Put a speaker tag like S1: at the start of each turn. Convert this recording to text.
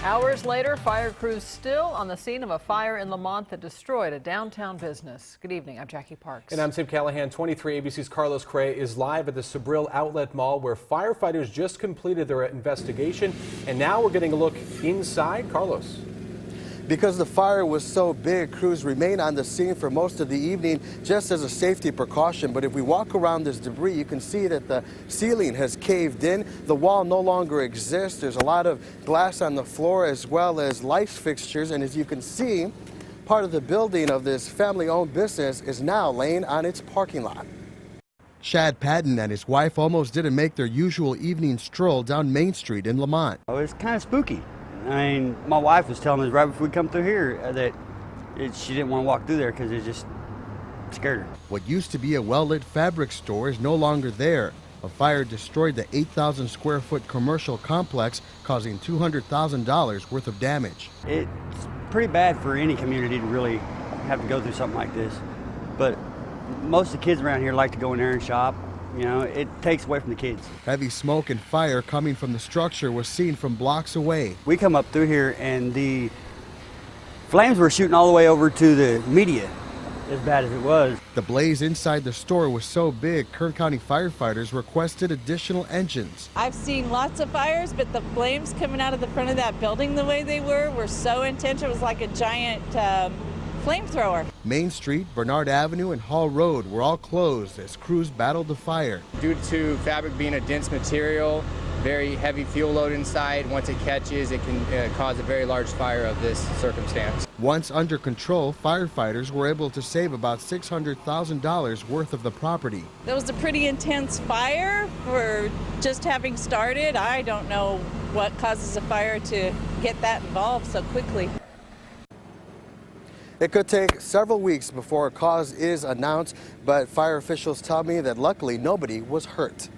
S1: Hours later, fire crews still on the scene of a fire in Lamont that destroyed a downtown business. Good evening, I'm Jackie Parks.
S2: And I'm Tim Callahan. 23 ABC's Carlos Cray is live at the Sabril Outlet Mall where firefighters just completed their investigation. And now we're getting a look inside. Carlos.
S3: Because the fire was so big, crews remain on the scene for most of the evening just as a safety precaution. But if we walk around this debris, you can see that the ceiling has caved in. The wall no longer exists. There's a lot of glass on the floor as well as light fixtures. And as you can see, part of the building of this family-owned business is now laying on its parking lot. Chad Patton and his wife almost didn't make their usual evening stroll down Main Street in Lamont.
S4: Oh, it's kind of spooky. I mean, my wife was telling us right before we come through here that she didn't want to walk through there because it just scared her.
S3: What used to be a well-lit fabric store is no longer there. A fire destroyed the 8,000 square foot commercial complex, causing $200,000 worth of damage.
S4: It's pretty bad for any community to really have to go through something like this. But most of the kids around here like to go in there and shop. You know, it takes away from the kids.
S3: Heavy smoke and fire coming from the structure was seen from blocks away.
S4: We come up through here and the flames were shooting all the way over to the media, as bad as it was.
S3: The blaze inside the store was so big, Kern County firefighters requested additional engines.
S5: I've seen lots of fires, but the flames coming out of the front of that building the way they were so intense. It was like a giant flamethrower.
S3: Main Street, Bernard Avenue, and Hall Road were all closed as crews battled the fire.
S6: Due to fabric being a dense material, very heavy fuel load inside, once it catches, it can cause a very large fire of this circumstance.
S3: Once under control, firefighters were able to save about $600,000 worth of the property.
S5: It was a pretty intense fire for just having started. I don't know what causes a fire to get that involved so quickly.
S3: It could take several weeks before a cause is announced, but fire officials tell me that luckily nobody was hurt.